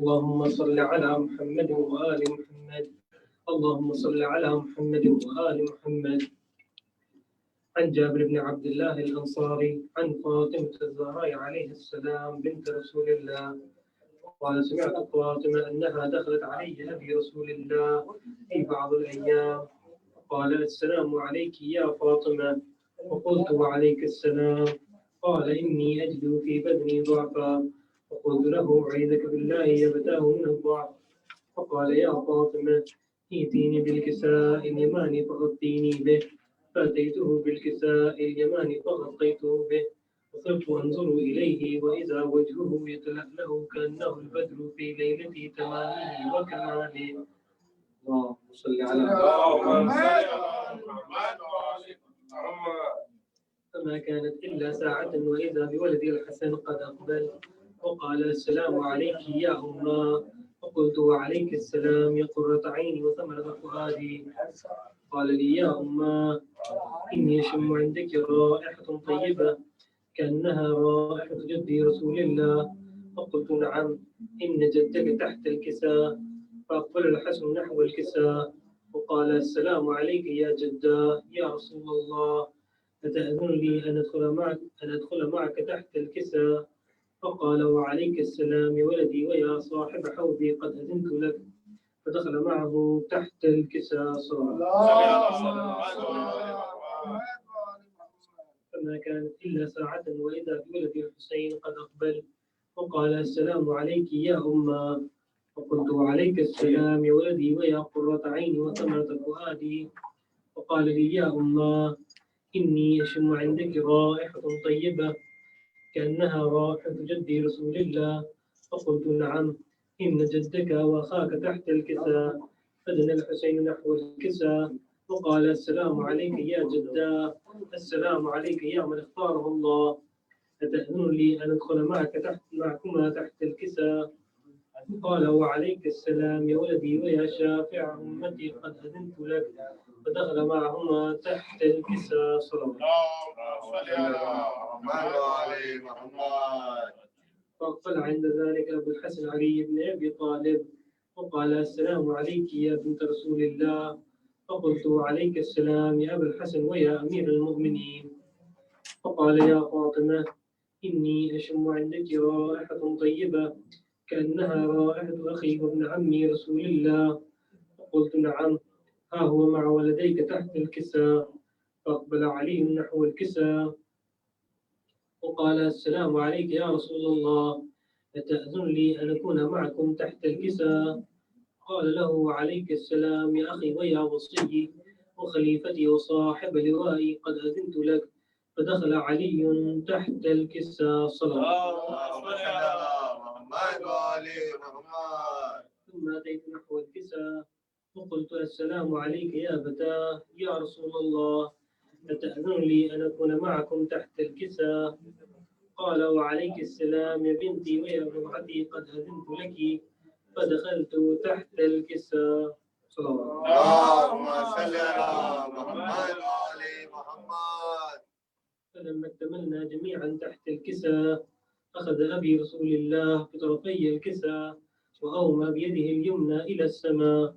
اللهم صل على محمد وآل محمد. اللهم صل على محمد وآل محمد. عن جابر بن عبد الله الأنصاري عن فاطمة الزهراء عليه السلام بنت رسول الله قال سمعت فاطمة أنها دخلت علي أبي رسول الله في بعض الأيام قال السلام عليك يا فاطمة وقلت وعليك السلام. قال إني أجد في بدني ضعفا فقلت له أعيذك بالله يبتاه من الضعف. فقال يا فاطمة ائتيني بالكساء اليماني فغطيني به. فأتيته بالكساء اليماني فغطيته به وصرت أنظر إليه وإذا وجهه يتلألأ كأنه البدر في ليلة تمامه وكماله. اللهم صل على محمد. فما كانت إلا ساعة وإذا بولدي الحسن قد أقبل وقال السلام عليك يا أمه. فقلت وعليك السلام يا قرة عيني وثمرة فؤادي. قال لي يا أمه إني أشم عندك رائحة طيبة كأنها رائحة جدي رسول الله. فقلت نعم إن جدك تحت الكساء. فأقبل الحسن نحو الكساء وقال السلام عليك يا جدا يا رسول الله أتأذن لي أن أدخل معك تحت الكساء. فقال وعليك السلام يا ولدي ويا صاحب حوضي قد أذنت لك. فدخل معه تحت الكساء فما كانت إلا ساعة وإذا بولد الحسين قد أقبل وقال السلام عليك يا أمه. فقلت وعليك السلام يا ولدي ويا قرة عيني وثمرة فؤادي. وقال لي يا أمه إني أشم عندك رائحة طيبة كأنها رائحة جدي رسول الله. فقلت نعم إن جدك وأخاك تحت الكساء. فدنا الحسين نحو الكساء وقال السلام عليك يا جدا السلام عليك يا من اختاره الله أتأذن لي أن أدخل معكما تحت الكساء. قال وعليك السلام يا ولدي ويا شافع أمتي قد أذنت لك. فدخل معهما تحت الكساء صلى الله عليه وسلم. فأقبل عند ذلك أبو الحسن علي بن أبي طالب وقال السلام عليك يا بنت رسول الله. فقلت وعليك السلام يا أبا الحسن ويا أمير المؤمنين. فقال يا فاطمة إني أشم عندك رائحة طيبة كأنها رائحة أخي وابن عمي رسول الله. فقلت نعم ها هو مع ولديك تحت الكساء. فأقبل علي نحو الكساء وقال السلام عليك يا رسول الله أتأذن لي أن أكون معكم تحت الكساء. قال له وعليك السلام يا أخي ويا وصي وخليفتي وصاحب لوائي قد أذنت لك. فدخل علي تحت الكساء صلى الله عليه وسلم. ثم أتيت نحو الكساء وقلت السلام عليك يا أبتاه يا رسول الله أتأذن لي أن أكون معكم تحت الكساء. قال وعليك السلام يا بنتي ويا رفعتي قد أذنت لك. فدخلت تحت الكساء صلى الله اللهم صل على محمد وآل محمد. فلما اكتملنا جميعا تحت الكساء أخذ أبي رسول الله بطرفي الكساء وأومى بيده اليمنى إلى السماء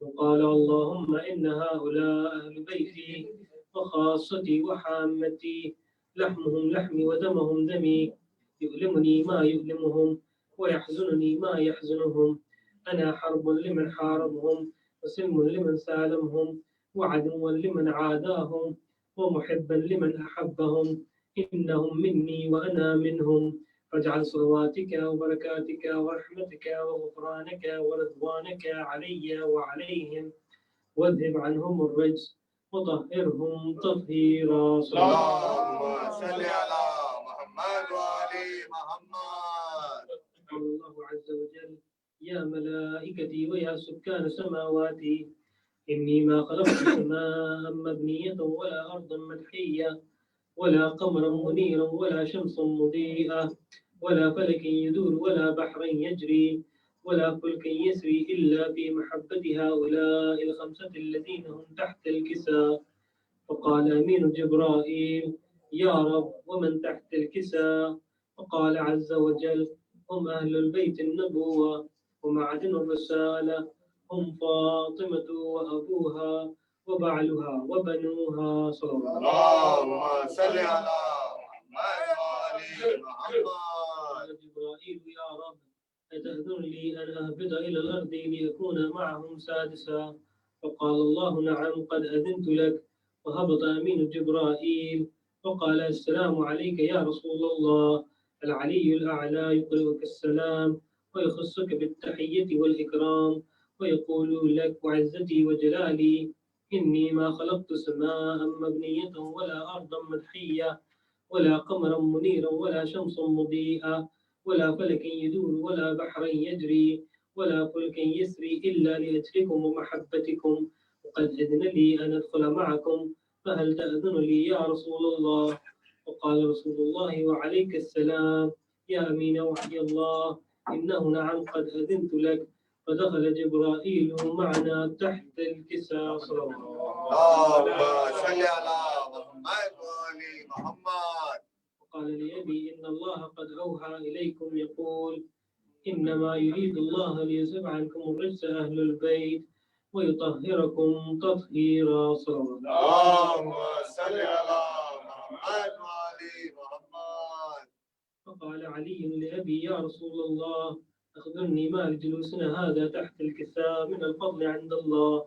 وقال اللهم إن هؤلاء أهل بيتي وخاصتي وحامتي لحمهم لحمي ودمهم دمي يؤلمني ما يؤلمهم ويحزنني ما يحزنهم. أنا حرب لمن حاربهم وسلم لمن سالمهم وعدو لمن عاداهم ومحبا لمن أحبهم. إنهم مني وأنا منهم. فاجعل صلواتك وبركاتك ورحمتك وغفرانك ورضوانك علي وعليهم واذهب عنهم الرجس وطهرهم تطهيرا. اللهم صل على محمد وآل محمد. الله عز وجل يا ملائكتي ويا سكان سماواتي إني ما خلقت سماء مبنية ولا أرضا مدحية ولا قمرا منيرا ولا شمس مضيئة ولا فلك يدور ولا بحر يجري ولا فلك يسري إلا في محبة هؤلاء الخمسة الذين هم تحت الكساء. فقال أمين جبرائيل يا رب ومن تحت الكساء. فقال عز وجل هم أهل البيت النبوة ومعدن الرسالة، هم فاطمة وأبوها وبعلها وبنوها صلى الله عليه اللهم صل على محمد وآل محمد. قال جبرائيل يا رب أتأذن لي أن أهبط إلى الأرض لأكون معهم سادسا؟ فقال الله نعم قد أذنت لك. وهبط أمين جبرائيل وقال السلام عليك يا رسول الله. العلي الأعلى يقرئك السلام ويخصك بالتحية والإكرام ويقول لك وعزتي وجلالي إني ما خلقت سماء مبنية ولا أرضا مدحية ولا قمرا منيرا ولا شمس مضيئة ولا فلك يدور ولا بحر يجري ولا فلك يسري إلا لأجلكم ومحبتكم، وقد أذن لي أن أدخل معكم، فهل تأذن لي يا رسول الله؟ وقال رسول الله وعليك السلام يا أمين وحي الله إنه نعم قد أذنت لك. فدخل جبرائيل معنا تحت الكساء صلى الله عليه اللهم وسلم. صل على محمد وآل محمد. وقال لأبي إن الله قد أوحى إليكم يقول إنما يريد الله ليذهب عنكم الرجس أهل البيت ويطهركم تطهيرا صلى الله عليه اللهم صل على محمد وآل محمد. فقال علي لأبي يا رسول الله أخبرني ما لجلوسنا هذا تحت الكساء من الفضل عند الله.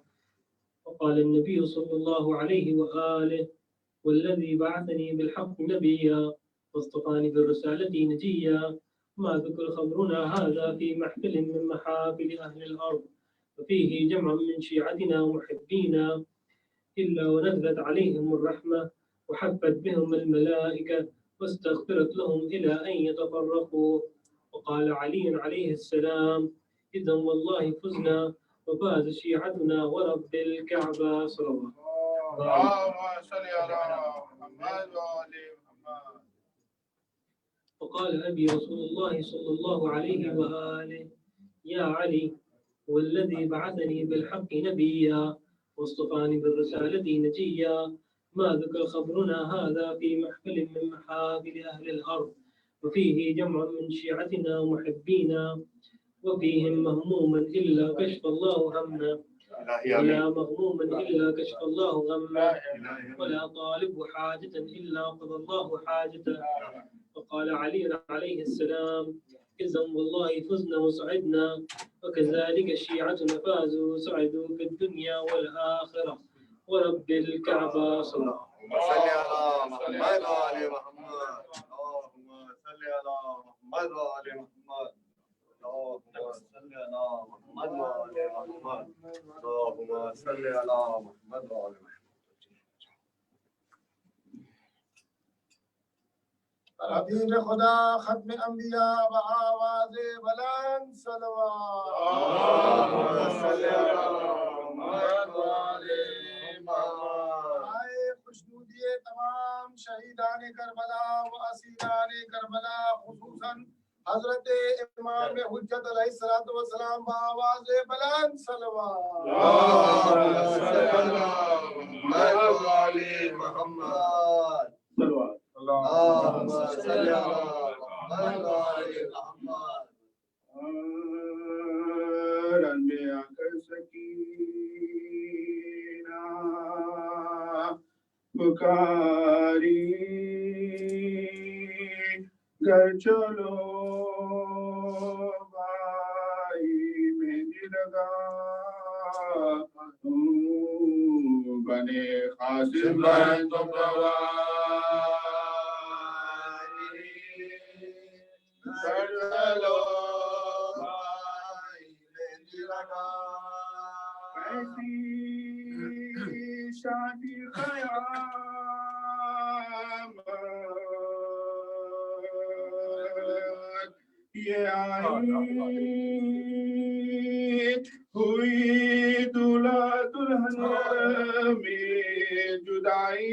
فقال النبي صلى الله عليه وآله والذي بعثني بالحق نبيا واصطفاني بالرسالة نجيا ما ذكر خبرنا هذا في محفل من محافل أهل الأرض وفيه جمع من شيعتنا محبينا إلا ونزلت عليهم الرحمة وحفت بهم الملائكة واستغفرت لهم إلى أن يتفرقوا. وقال علي عليه السلام إذا والله فزنا وفاز شيعتنا ورب الكعبة صلى الله عليه وسلم. اللهم صل على محمد وآل محمد. وقال أبي رسول الله صلى الله عليه وآله يا علي والذي بعثني بالحق نبيا واصطفاني بالرسالة نجيا ما ذكر خبرنا هذا في محفل من محافل أهل الأرض وفيه جمع من شيعتنا محبينا وفيهم مهموما إلا كشف الله همنا ولا مغموما إلا كشف الله غما ولا طالب حاجة إلا قضى الله حاجته. فقال علي عليه السلام إذا والله فزنا وسعدنا وكذلك شيعتنا فازوا وسعدوا في الدنيا والآخرة ورب الكعبة صلى الله اللهم صل على محمد وآل محمد. اللهم صل على محمد وآل محمد. اللهم صل على محمد وآل محمد. اللهم صل على محمد وآل محمد. حبیب خدا ختم انبیاء و آواز بلند صلوات. اللهم صل على محمد وآل محمد. آئے خوشنودی تمام شہیدان کربلا و اسیران کربلا خصوصاً حضرت امام حجت علیہ الصلوۃ والسلام با آواز بلند صلوات. اللهم صل على محمد وآل محمد. اللهم صل على محمد وآل محمد. انبیاء کا سکینہ پکاری گھر چلو بھائی مہندی لگا بنے قاسم بن تو چلو بھائی مہندی لگا. ایسی شادی قیامت یہ آئی ہوئی دلہا دلہن میں جدائی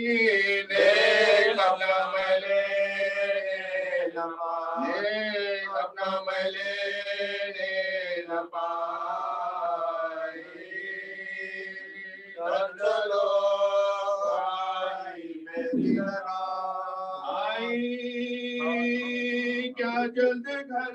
نیک اپنا ملے نیک اپنا ملے نہ پائی. چلو بھائی مہندی لگا. آئی کیا جلد گھر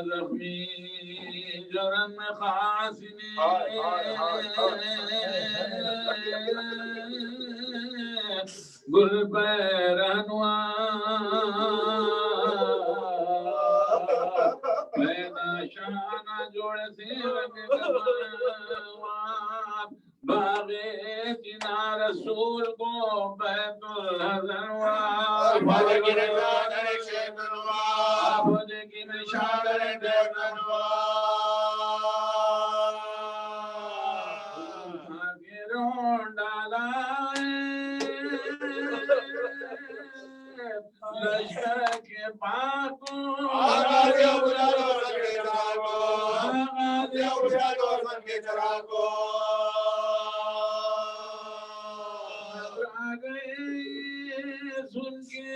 زخمی جرم خاص نے گل پیدا شانہ جوڑ سے باغ جنا رسول کو بیت الحضر کی نشان ڈالا لشکر کے پاک سن کے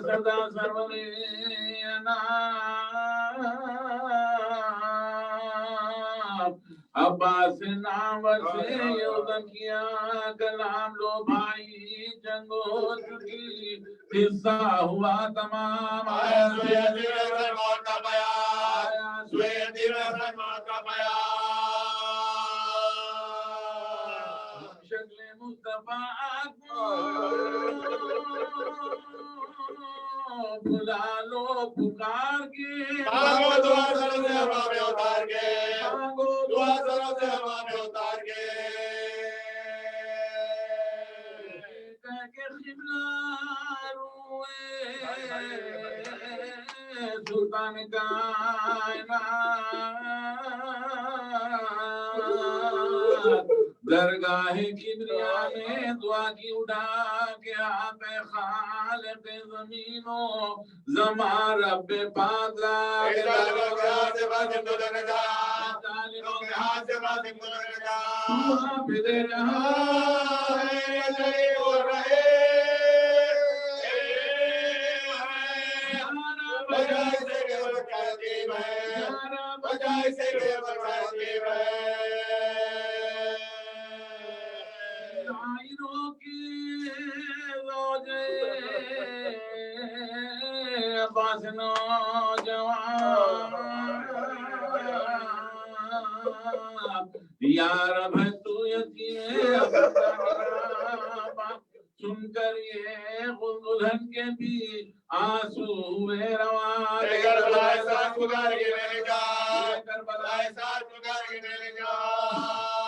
سدا سرورینا عباس نامور سے یوزن کیا کلام لو بھائی جنگ ہو چکی حصہ ہوا تمام آیا سوئے دیر حسن موت کا بیان سوئے دیر حسن موت کا بیان شکل مصطفیٰ کو بلا لو پکار کے مانگو دعا سروں سے ہوا میں اتار کے مانگو دعا سروں سے ہوا میں اتار کے کہہ کے قبلہ روئے سلطان کائنات درگاہ کبریا میں دعا کی اٹھا کے آپ خالق زمین و زمان رب پاک لا ظالموں کے ہاتھ سے بازم تو لگ جا ظالموں کے ہاتھ سے بازم تو لگ جا حافظ جہاں ہے علی اور رہے بجائے سے کہ بچہ عظیم ہے بجائے سے کہ بچہ عظیم ہے آئینوں کی روجے عباس نوجوان یا رب ہے تو یتیم سن کر یہ دلہن کے بھی آنسو ہوئے روان کربلا ساتھ پکار کے میرے جان کربلا ساتھ پکار کے میرے جان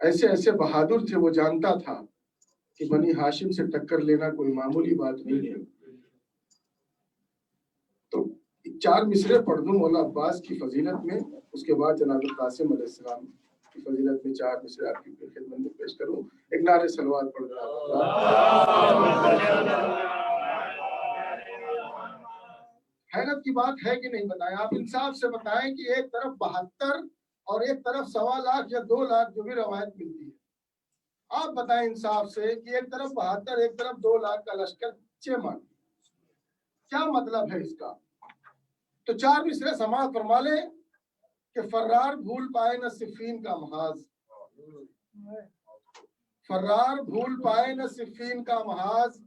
ایسے ایسے بہادر تھے، وہ جانتا تھا کہ بنی ہاشم سے ٹکر لینا کوئی معمولی بات نہیں ہے. تو 4 مصرے پڑھ دوں مولا عباس کی فضیلت میں، اس کے بعد جناب قاسم علیہ السلام کی فضیلت میں 4 مصرے آپ کی خدمت میں پیش کروں. ایک نعرے صلوات پڑھ دیں. حیرت کی بات ہے کہ نہیں بتائیں؟ آپ انصاف سے بتائیں کہ ایک طرف 72 اور ایک طرف 1.25 لاکھ یا 2 لاکھ جو بھی روایت ملتی ہے، آپ بتائیں انصاف سے کہ ایک طرف 72 ایک طرف 2 لاکھ کا لشکر 6 مان، کیا مطلب ہے اس کا؟ تو 4 مصرے سماعت فرما لیں کہ فرار بھول پائے نہ صفین کا محاذ، فرار بھول پائے نہ صفین کا محاذ،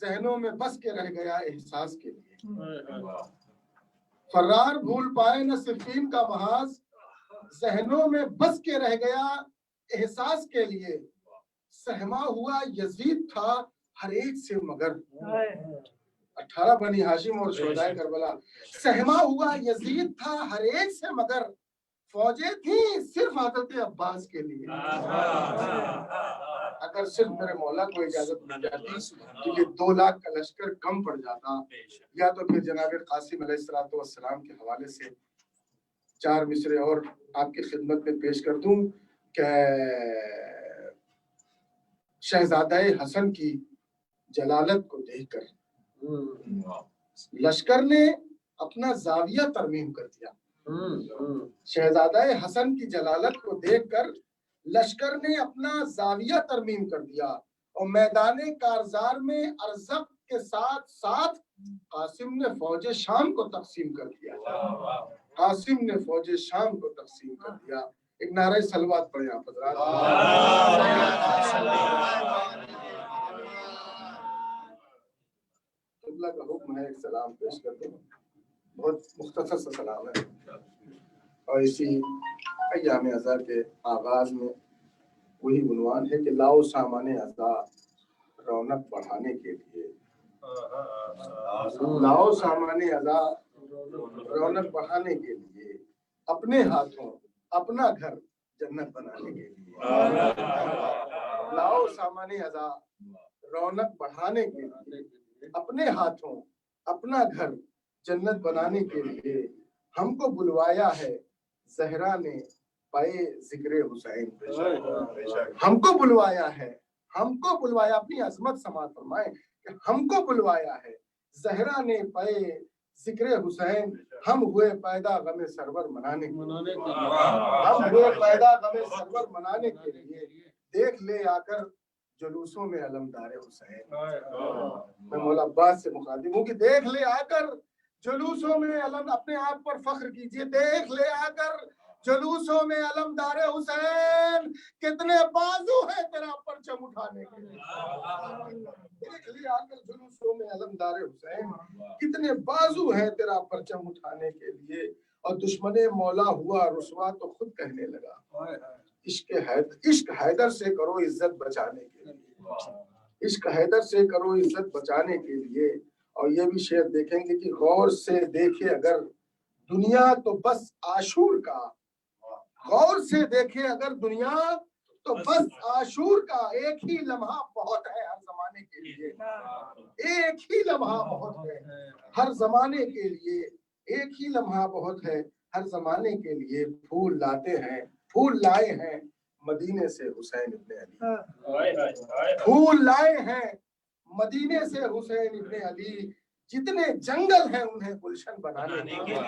ذہنوں میں بس کے رہ گیا احساس کے لیے. فرار بھول پائے نہ صفین کا محاذ، ذہنوں میں بس کے رہ گیا احساس کے لیے. سہما ہوا یزید تھا ہر ایک سے مگر، 18 بنی ہاشم اور شہدائے کربلا. سہما ہوا یزید تھا ہر ایک سے مگر، فوجیں تھیں صرف حضرت عباس کے لیے. اگر صرف میرے مولا کو اجازت مل جاتی تو یہ 2 لاکھ کا لشکر کم پڑ جاتا، یا تو پھر جناب قاسم علیہ السلام کے حوالے سے 4 مصرے اور آپ کی خدمت میں پیش کر دوں کہ شہزادہ حسن کی جلالت کو دیکھ کر لشکر نے اپنا زاویہ ترمیم کر دیا. شہزادہ حسن کی جلالت کو دیکھ کر لشکر نے اپنا زاویہ ترمیم کر دیا اور میدان کارزار میں ارزق کے ساتھ ساتھ قاسم نے فوج شام کو تقسیم کر دیا. قاسم نے فوج شام کو تقسیم کر دیا. ایک نعرہ صلوات پڑھیں آپ حضرات. قبلہ کا حکم ہے ایک سلام پیش کر دوں، بہت مختصر سا سلام ہے، اور اسی ایام عزا کے آغاز میں وہی عنوان ہے کہ لاؤ سامان عزا رونق بڑھانے کے لیے. لاؤ سامان عزا رونق بڑھانے کے لیے، اپنے ہاتھوں اپنا گھر جنت بنانے کے لیے. لاؤ سامان عزا رونق بڑھانے کے لیے، اپنے ہاتھوں اپنا گھر جنت بنانے کے لیے. ہم کو بلوایا ہے زہرا نے پائے ذکر حسین. ہم کو بلوایا ہے، ہم کو بلوایا، اپنی عظمت سماعت فرمائیں کہ ہم کو بلوایا ہے زہرا نے پائے ذکر حسین. ہم ہوئے پیدا غم سرور منانے کے لیے، ہم ہوئے پیدا غم سرور منانے کے لیے. دیکھ لے آ کر جلوسوں میں علمدار حسین. میں مولا عباس سے مخاطب ہوں کہ دیکھ لے آ کر جلوسوں میں علم، اپنے آپ پر فخر کیجئے. دیکھ لے آ کر جلوسوں میں علمدار حسین، کتنے بازو ہیں تیرا پرچم اٹھانے کے لیے. دیکھ لے آ کر جلوسوں میں علمدار حسین، کتنے بازو ہیں تیرا پرچم اٹھانے کے لیے. اور دشمن مولا ہوا رسوا تو خود کہنے لگا عشق حیدر سے کرو عزت بچانے کے لیے، عشق حیدر سے کرو عزت بچانے کے لیے. اور یہ بھی شعر دیکھیں گے کہ غور سے دیکھے اگر دنیا تو بس عاشور کا، غور سے دیکھے اگر دنیا تو بس عاشور کا. ایک ہی لمحہ بہت ہے ہر زمانے کے لیے، ایک ہی لمحہ بہت ہے ہر زمانے کے لیے، ایک ہی لمحہ بہت ہے ہر زمانے کے لیے. پھول لاتے ہیں، پھول لائے ہیں مدینے سے حسین ابن علی. پھول لائے ہیں مدینے سے حسین ابن علی. جتنے جنگل ہیں انہیں گلشن بنانے کے لیے.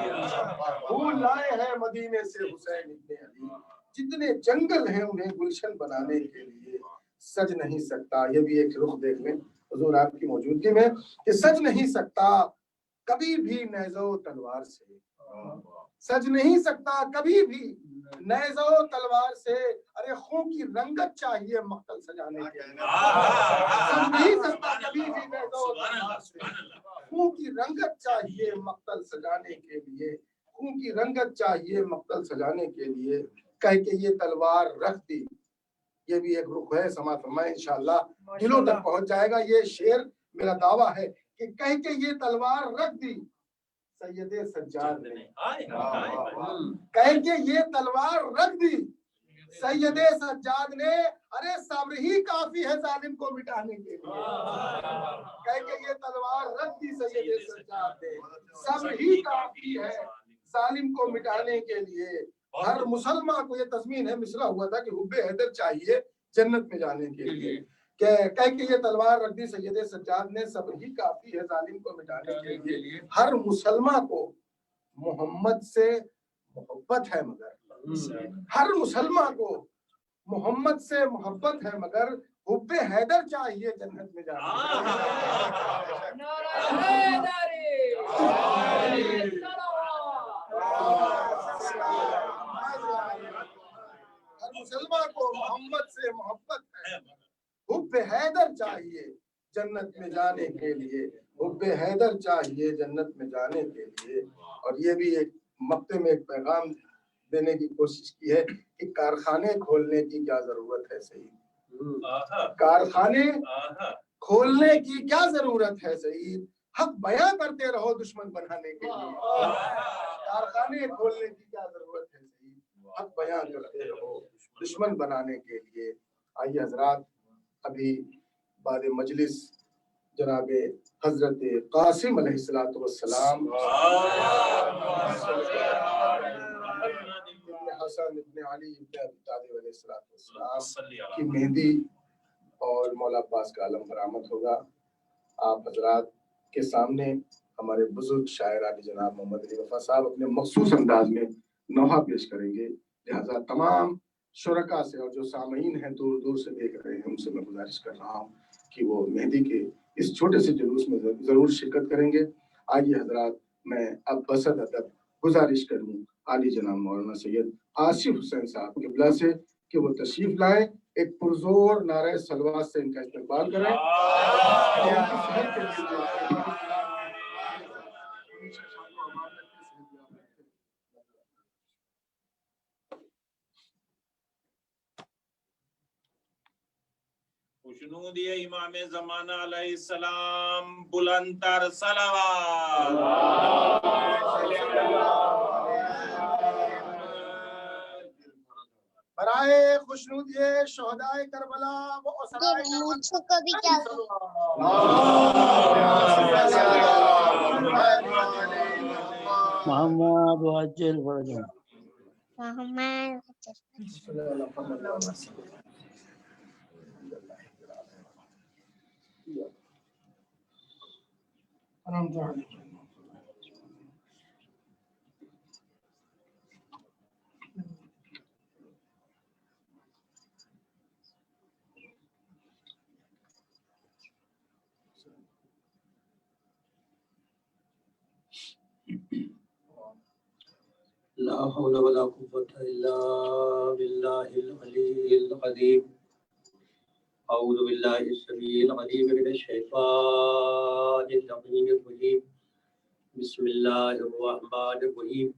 پھول لائے ہیں مدینے سے حسین ابن علی. جتنے جنگل ہیں انہیں گلشن بنانے کے لیے. سج نہیں سکتا، یہ بھی ایک رخ دیکھ لیں حضور آپ کی موجودگی میں، کہ سج نہیں سکتا کبھی بھی نیزہ و تلوار سے، سج نہیں سکتا کبھی بھی نیزہ و تلوار سے. ارے خون کی رنگت چاہیے مقتل سجانے کے لیے. سج نہیں سکتا کبھی بھی نیزہ و تلوار سے، خون کی رنگت چاہیے مقتل سجانے کے لیے. خون کی رنگت چاہیے مقتل سجانے کے لیے. کہہ کے یہ تلوار رکھ دی، یہ بھی ایک رخ ہے. سماعت فرمائیں انشاءاللہ دلوں تک پہنچ جائے گا. یہ شعر میرا دعویٰ ہے کہ کہہ کے یہ تلوار رکھ دی سید سجاد نے. کہہ کے یہ تلوار رکھ دی سید سجاد نے ارے صبر ہی کافی ہے ظالم کو مٹانے کے لیے، کہہ کے یہ تلوار رکھ دی سید سجاد نے، صبر ہی کافی ہے ظالم کو مٹانے کے لیے۔ ہر مسلمان کو یہ تضمین ہے، مصرع ہوا تھا کہ حب حیدر چاہیے جنت میں جانے کے لیے، کہہ کے یہ تلوار رکھ دی سید سجاد نے، صبر ہی کافی ہے ظالم کو مٹانے کے لیے۔ ہر مسلمان کو محمد سے محبت ہے، مگر ہر مسلمان کو محمد سے محبت ہے، مگر حب حیدر چاہیے جنت میں جانے ہر مسلمان کو محمد سے محبت ہے، حب حیدر چاہیے جنت میں جانے کے لیے، حب حیدر چاہیے جنت میں جانے کے لیے۔ اور یہ بھی ایک مقطع میں ایک پیغام دینے کی کوشش کی ہے کہ کارخانے کھولنے کی کیا ضرورت ہے، سعید، کارخانے کھولنے کی کیا ضرورت ہے سعید، حق بیان کرتے رہو دشمن بنانے کے لیے، کارخانے کھولنے کی کیا ضرورت ہے سعید، حق بیان کرتے رہو دشمن بنانے کے لیے۔ آئیے حضرات، ابھی بعد مجلس جناب حضرت قاسم علیہ السلام ابن حسن ابن علی ابن ابی طالب علیہ السلام کی مہندی اور مولا عباس کا علم برآمد ہوگا۔ آپ حضرات کے سامنے ہمارے بزرگ شاعر علی جناب محمد علی وفا صاحب اپنے مخصوص انداز میں نوحہ پیش کریں گے، لہذا تمام شرکا سے اور جو سامعین ہیں دور دور سے دیکھ رہے ہیں ان سے میں گزارش کر رہا ہوں کہ وہ مہندی کے اس چھوٹے سے جلوس میں ضرور شرکت کریں گے۔ آئیے حضرات، میں اب بصد ادب گزارش کروں عالی جناب مولانا سید آصف حسین صاحب قبلہ سے کہ وہ تشریف لائیں، ایک پرزور نعرہ صلوات سے ان کا استقبال کریں۔ خوشنود امام زمانہ علیہ السلام، بلند تر صلوات۔ برائے خوشنودی شہدائے کربلا و اسرائے محمد وعجل فرجہ لا حول ولا قوة إلا بالله العلي العظيم. أعوذ بالله السميع العليم من الشيطان اللعين الرجيم. بسم الله الرحمن الرحيم.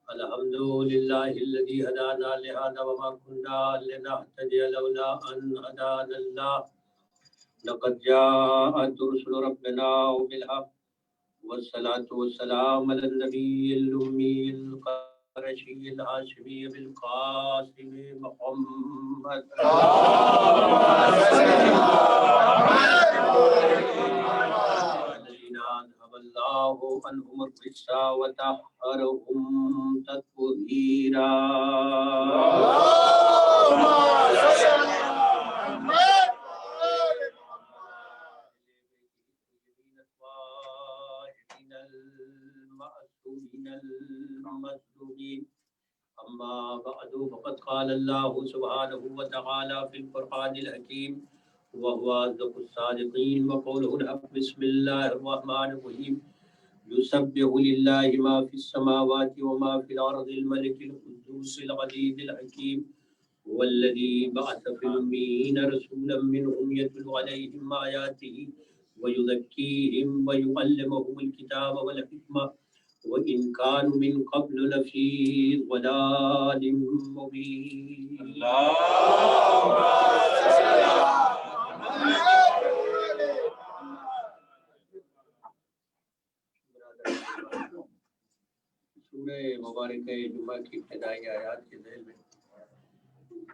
الحمد لله الذي هدانا لهذا وما كنا لنهتدي لولا أن هدانا الله. لقد جاءت رسل ربنا بالحق والصلاة والسلام على النبي الأمي القرشي الهاشمي بالقاسم محمد الذين أذهب الله عنهم الرجس وطهرهم تطهيرا. المظلومين. أما بعد فقد قال الله سبحانه وتعالى في القرآن الحكيم وهو أصدق الصادقين وقوله الحق. بسم الله الرحمن الرحيم. يسبح لله ما في السماوات وما في الأرض الملك القدوس العزيز الحكيم هو الذي بعث في الأميين رسولا منهم يتلو عليهم آياته ويزكيهم ويعلمهم الكتاب والحكمة وإن كانوا من قبل لفي ضلال مبين. سورہ مبارکہ جمعہ کی ابتدائی آیات کے ذیل میں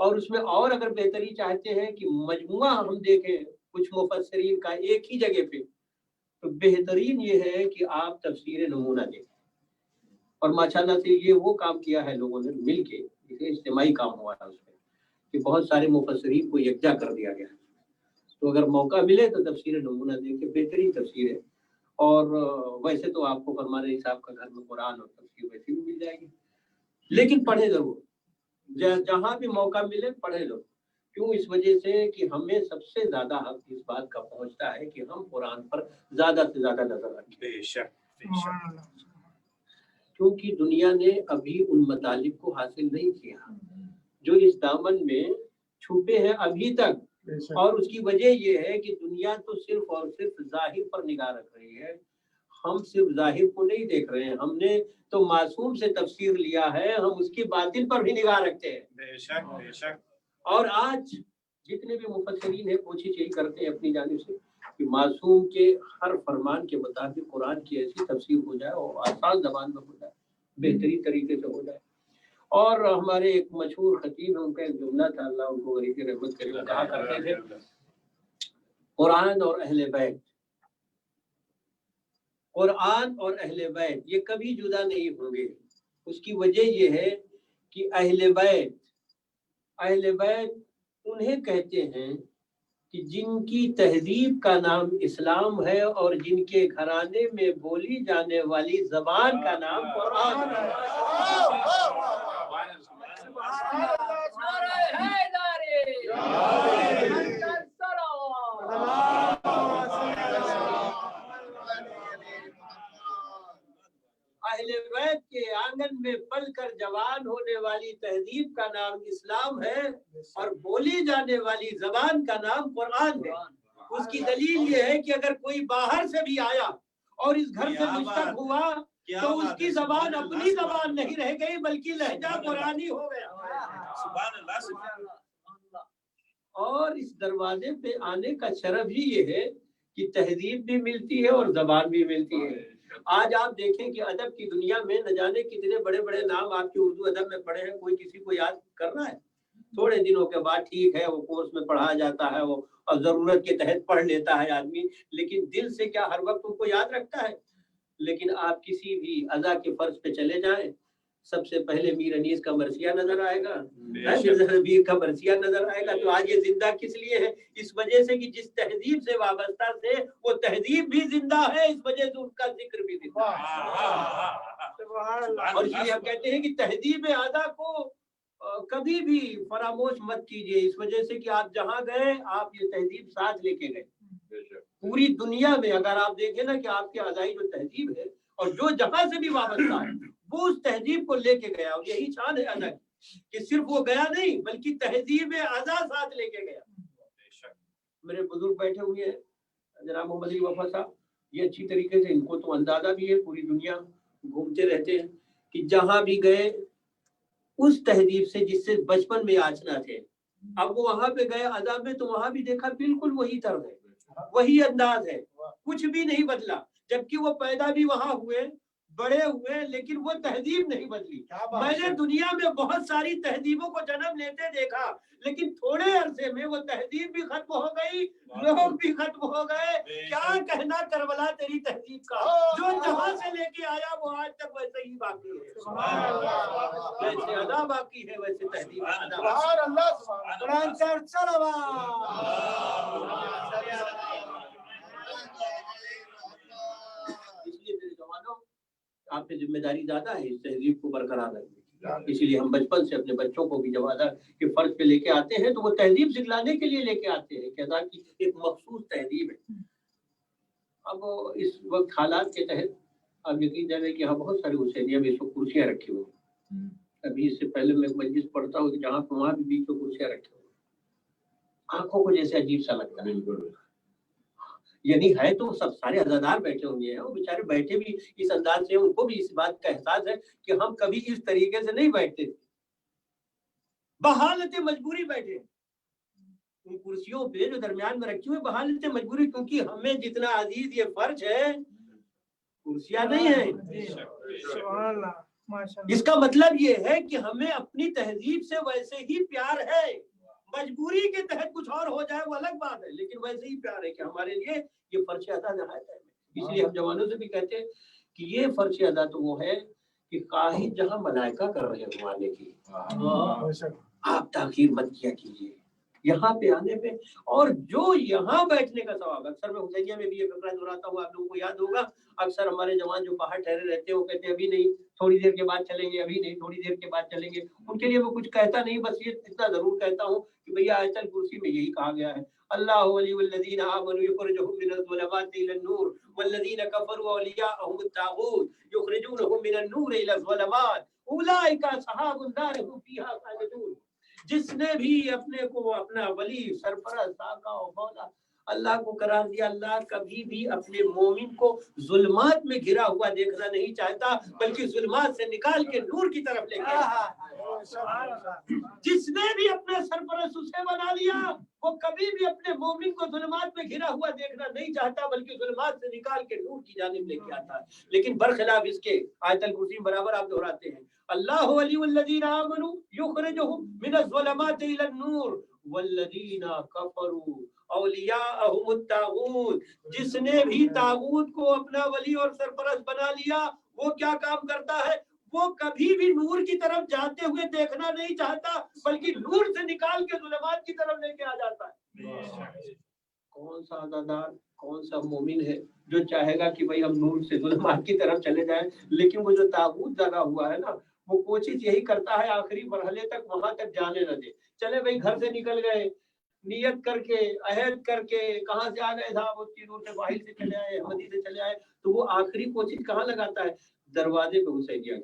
اور اس میں اور اگر بہتری چاہتے ہیں کہ مجموعہ ہم دیکھیں کچھ مفسرین کا ایک ہی جگہ پہ، تو بہترین یہ ہے کہ آپ تفسیر نمونہ دیکھیں. اور ماشاءاللہ سے یہ وہ کام کیا ہے لوگوں نے مل کے، اجتماعی کام ہوا ہے اس میں کہ بہت سارے مفسرین کو یکجا کر دیا گیا. تو اگر موقع ملے تو تفسیر نمونہ دیکھیں، بہترین تفسیر ہے. اور ویسے تو آپ کو فرمان صاحب کا گھر میں قرآن اور تفسیر ویسے بھی مل جائے گی، لیکن پڑھے ضرور، جہاں بھی موقع ملے پڑھے لو. کیوں؟ اس وجہ سے کہ ہمیں سب سے زیادہ حق اس بات کا پہنچتا ہے کہ ہم قرآن پر زیادہ سے زیادہ نظر رکھیں. بے شک کیونکہ دنیا نے ابھی ان مطالب کو حاصل نہیں کیا جو اس دامن میں چھپے ہیں ابھی تک. اور اس کی وجہ یہ ہے کہ دنیا تو صرف اور صرف ظاہر پر نگاہ رکھ رہی ہے. ہم صرف ظاہر کو نہیں دیکھ رہے ہیں، ہم نے تو معصوم سے تفسیر لیا ہے، ہم اس کی باطن پر بھی نگاہ رکھتے ہیں. بے شک بے شک. اور آج جتنے بھی مفسرین ہیں کوشش یہی کرتے ہیں اپنی جانب سے کہ معصوم کے ہر فرمان کے مطابق قرآن کی ایسی تفسیر ہو جائے اور آسان زبان میں ہو جائے، بہترین طریقے سے ہو جائے. اور ہمارے ایک مشہور خطیب ہیں، ان کا ایک جملہ تھا، اللہ ان کو غریب رحمت کرے، وہ کہا کرتے تھے قرآن اور اہل بیت، قرآن اور اہل بیت یہ کبھی جدا نہیں ہوں گے. اس کی وجہ یہ ہے کہ اہل بیت انہیں کہتے ہیں کہ جن کی تہذیب کا نام اسلام ہے اور جن کے گھرانے میں بولی جانے والی زبان کا نام قرآن ہے. اہل بیت کے آنگن میں پل کر جوان ہونے والی تہذیب کا نام اسلام ہے اور بولی جانے والی زبان کا نام قرآن ہے. اس کی دلیل یہ ہے کہ اگر کوئی باہر سے بھی آیا اور اس گھر سے مشتق ہوا تو اس کی زبان اپنی زبان نہیں رہ گئی بلکہ لہجہ قرآنی ہو گیا. سبحان اللہ. اور اس دروازے پہ آنے کا شرف ہی یہ ہے کہ تہذیب بھی ملتی ہے اور زبان بھی ملتی ہے. آج آپ دیکھیں کہ ادب کی دنیا میں نہ جانے کتنے بڑے بڑے نام آپ کے اردو ادب میں پڑھے ہیں، کوئی کسی کو یاد کر رہا ہے؟ تھوڑے دنوں کے بعد ٹھیک ہے وہ کورس میں پڑھایا جاتا ہے، وہ اور ضرورت کے تحت پڑھ لیتا ہے آدمی، لیکن دل سے کیا ہر وقت ان کو یاد رکھتا ہے؟ لیکن آپ کسی بھی ادا کے فرض پہ چلے جائیں، سب سے پہلے میر انیس کا مرثیہ نظر آئے گا، میر کا مرثیہ نظر آئے گا. تو آج یہ زندہ کس لیے ہے؟ اس وجہ سے کہ جس تہذیب سے وابستہ تھے وہ تہذیب بھی زندہ ہے، اس وجہ سے ان کا ذکر بھی زندہ ہے. اور اس لیے ہم کہتے ہیں کہ تہذیب ادا کو کبھی بھی فراموش مت کیجیے، اس وجہ سے کہ آپ جہاں گئے آپ یہ تہذیب ساتھ لے کے گئے. پوری دنیا میں اگر آپ دیکھیں نا کہ آپ کی ادائی جو تہذیب ہے اور جو جہاں سے بھی وابستہ ہے وہ اس تہذیب کو لے کے گیا، اور یہی شان ہے ادا کی کہ صرف وہ گیا نہیں بلکہ تہذیب ادا ساتھ لے کے گیا. میرے بزرگ بیٹھے ہوئے ہیں جناب محمد علی وفا صاحب، یہ اچھی طریقے سے ان کو تو اندازہ بھی ہے، پوری دنیا گھومتے رہتے ہیں کہ جہاں بھی گئے اس تہذیب سے جس سے بچپن میں آشنا تھے، اب وہ وہاں پہ گئے ادا میں تو وہاں بھی دیکھا بالکل وہی طرز ہے، وہی انداز ہے، کچھ بھی نہیں بدلا. جبکہ وہ پیدا بھی وہاں ہوئے، بڑے ہوئے، لیکن وہ تہذیب نہیں بدلی. میں نے دنیا میں بہت ساری تہذیبوں کو جنم لیتے دیکھا، لیکن تھوڑے عرصے میں وہ تہذیب بھی ختم ہو گئی، لوگ بھی ختم ہو گئے. کیا کہنا کربلا تیری تہذیب کا، جو جہاں سے لے کے آیا وہ آج تک ویسے ہی باقی ہے. ویسے ادا باقی ہے، ویسے تہذیب آپ کی ذمہ داری زیادہ ہے اس تہذیب کو برقرار رکھنے. اسی لیے ہم بچپن سے اپنے بچوں کو بھی جب ادا کے فرض پہ لے کے آتے ہیں تو وہ تہذیب سکھلانے کے لیے لے کے آتے ہیں کہ ادا کی ایک مخصوص تہذیب ہے. اب اس وقت حالات کے تحت اب یقین جانے کہ یہاں بہت ساری حسینیاں میں اس وقت کرسیاں رکھی ہوئی ہیں. ابھی اس سے پہلے میں مجلس پڑھتا ہوں کہ جہاں پہ وہاں بھی بیچ میں کرسیاں رکھی ہوئی، آنکھوں کو جیسے عجیب سا لگتا ہے. یعنی ہے تو سب سارے عزادار بیٹھے ہوئے ہیں، وہ بیچارے بیٹھے بھی اس انداز سے، ان کو بھی اس بات کا احساس ہے کہ ہم کبھی اس طریقے سے نہیں بیٹھتے تھے، بحالت مجبوری بیٹھے ان کرسیوں پہ جو درمیان میں رکھی ہوئی، بحالت مجبوری، کیونکہ ہمیں جتنا عزیز یہ فرض ہے کرسیاں نہیں ہیں. اس کا مطلب یہ ہے کہ ہمیں اپنی تہذیب سے ویسے ہی پیار ہے، مجبوری کے تحت کچھ اور ہو جائے وہ الگ بات ہے، لیکن ویسے ہی پیار ہے کہ ہمارے لیے یہ فرض ادا نہایت ہے۔ اس لیے ہم جوانوں سے بھی کہتے ہیں کہ یہ فرض ادا تو وہ ہے کہ خواہش جہاں ملائکہ کر رہے ہیں آنے کی، آپ تاخیر مت کیا کیجیے یہاں پہ آنے پہ، اور جو یہاں بیٹھنے کا ثواب، اکثر میں حسینیہ میں بھی یہ فکرہ دہراتا ہوں، آپ لوگوں کو یاد ہوگا، اکثر ہمارے جوان جو باہر ٹھہرے رہتے ہیں وہ کہتے ہیں ابھی نہیں، تھوڑی دیر کے بعد چلیں گے، ابھی نہیں، تھوڑی دیر کے بعد چلیں گے۔ ان کے لیے میں کچھ کہتا نہیں، بس یہ اتنا ضرور کہتا ہوں کہ بھیا آیت الکرسی میں یہی کہا گیا ہے، اللہ ولی الذین آمنوا یخرجهم من الظلمات الى النور والذین کفروا اولیاءهم الطاغوت یخرجونهم من النور الى الظلمات اولئک اصحاب النار هم فیہا خالدون۔ جس نے بھی اپنے کو اپنا ولی، سرپرست، آقا و مولا اللہ کو قرار دیا، اللہ کبھی بھی اپنے مومن کو ظلمات میں گھرا ہوا دیکھنا نہیں چاہتا، بلکہ ظلمات سے نکال کے نور کی طرف لے کے جس نے بھی اپنے سرپرست اسے بنا لیا، وہ کبھی بھی اپنے مومن کو ظلمات میں گھرا ہوا دیکھنا نہیں چاہتا، بلکہ ظلمات سے نکال کے نور کی جانب لے کے آتا ہے۔ لیکن برخلاف اس کے آیت الکرسی برابر آپ دہراتے ہیں، اللہ ولی الذین آمنوا یخرجهم من الظلمات الى النور والذین کفروا اولیاءهم الطاغوت۔ جس نے بھی طاغوت کو اپنا ولی اور سرپرست بنا لیا، وہ کیا کام کرتا ہے؟ وہ کبھی بھی نور کی طرف جاتے ہوئے دیکھنا نہیں چاہتا، بلکہ نور سے نکال کے ظلمات کی طرف لے کے آ جاتا ہے۔ کون سا عزادار، کون سا مومن ہے جو چاہے گا کہ بھئی ہم نور سے ظلمات کی طرف چلے جائیں؟ لیکن وہ جو طاغوت لگا ہوا ہے نا، وہ کوشش یہی کرتا ہے آخری مرحلے تک وہاں تک جانے نہ دے۔ چلے بھئی گھر سے نکل گئے، نیت کر کے، عہد کر کے، کہاں سے آ گئے صاحب، اس چیزوں سے باہر سے چلے آئے، احمدی سے چلے آئے، تو وہ آخری کوشش کہاں لگاتا ہے؟ دروازے پہ حسینیہ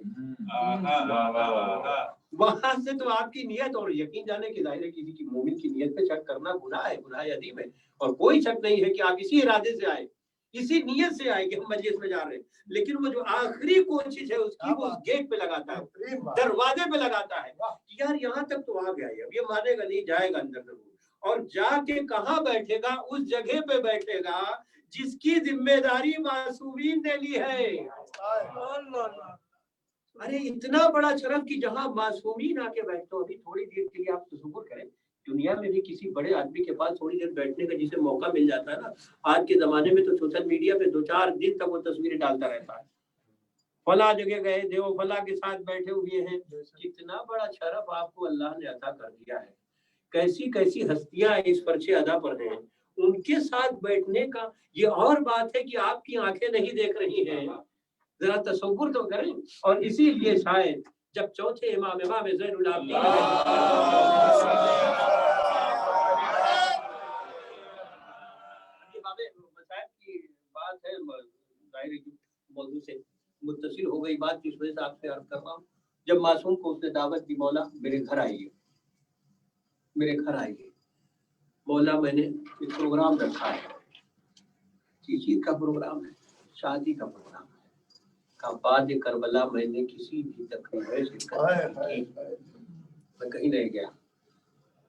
وہاں سے تو آپ کی نیت اور یقین جانے کی ظاہر ہے کسی کی مومن کی نیت پہ شک کرنا گناہ ہے، گناہ عظیم ہے، اور کوئی شک نہیں ہے کہ آپ اسی ارادے سے آئے، اسی نیت سے آئے کہ ہم مجلس میں جا رہے ہیں، لیکن وہ جو آخری کوشش ہے اس کی وہ اس گیٹ پہ لگاتا ہے، دروازے پہ لگاتا ہے کہ یار یہاں تک تو آ گیا ہے، اب یہ مانے گا نہیں، جائے گا اندر ضرور، اور جا کے کہاں بیٹھے گا؟ اس جگہ پہ بیٹھے گا جس کی ذمہ داری معصومین نے لی ہے۔ ارے اتنا بڑا شرف کہ جہاں معصومین آ کے بیٹھتے ہو، ابھی تھوڑی دیر کے لیے آپ تصور کریں، دنیا میں بھی کسی بڑے آدمی کے پاس تھوڑی دیر بیٹھنے کا جسے موقع مل جاتا ہے نا، آج کے زمانے میں تو سوشل میڈیا پہ 2-4 دن تک وہ تصویریں ڈالتا رہتا ہے، فلاں جگہ گئے تھے، وہ فلاں کے ساتھ بیٹھے ہوئے ہیں۔ کتنا بڑا شرف آپ کو اللہ نے عطا کر دیا ہے، کیسی کیسی ہستیاں اس فرش ادا پر ہیں، ان کے ساتھ بیٹھنے کا یہ اور بات ہے کہ آپ کی آنکھیں نہیں دیکھ رہی ہیں، ذرا تصور تو کریں۔ اور اسی لیے شاید جب چوتھے امام زین العابدین کی بات ہے، ظاہر موضوع سے متصل ہو گئی بات، اس وجہ سے آپ سے عرض کر رہا ہوں، جب معصوم کو اس نے دعوت دی، مولا میرے گھر آئیے، میرے گھر آئیے مولا، میں نے ایک پروگرام رکھا ہے، چیز کا پروگرام ہے، شادی کا پروگرام ہے، کا بعد کربلا میں نے کسی بھی تقریب میں شرکت نہیں کی، میں کہیں نہیں گیا،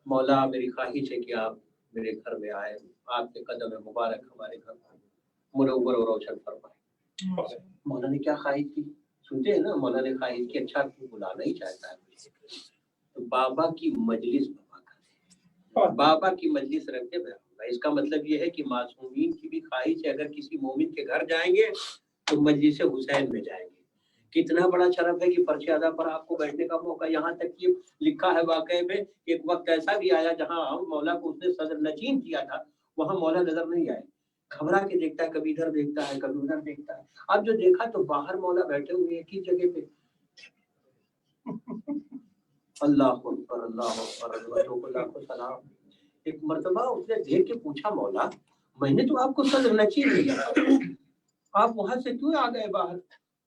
مولا میری خواہش ہے کہ آپ میرے گھر میں آئے، آپ کے قدم مبارک ہمارے گھر منور و روشن فرمائے۔ مولا نے کیا خواہش کی؟ سنتے ہیں نا، مولا نے خواہش کی، اچھا کیوں بلانا ہی چاہتا ہے، تو بابا کی مجلس بابا کی مجلس رکھ کے بیٹھوں گا۔ اس کا مطلب یہ ہے کہ معصومین کی بھی خواہش ہے اگر کسی مومن کے گھر جائیں گے تو مجلس حسین میں جائیں گے۔ کتنا بڑا شرف ہے کہ فرش ادا پر آپ کو بیٹھنے کا موقع، یہاں تک کہ لکھا ہے واقعے میں ایک وقت ایسا بھی آیا جہاں مولا کو اس نے صدر نشین کیا تھا، وہاں مولا نظر نہیں آئے، گھبرا کے دیکھتا ہے، کبھی ادھر دیکھتا ہے، کبھی ادھر دیکھتا ہے، اب جو دیکھا تو باہر مولا بیٹھے ہوئے ایک ہی جگہ پہ، اللہ اکبر اللہ اکبر، اللہ کو سلام۔ ایک مرتبہ اس نے دیکھ کے پوچھا، مولا میں نے تو آپ کو صدر نشین کیا، آپ وہاں سے کیوں آ گئے باہر؟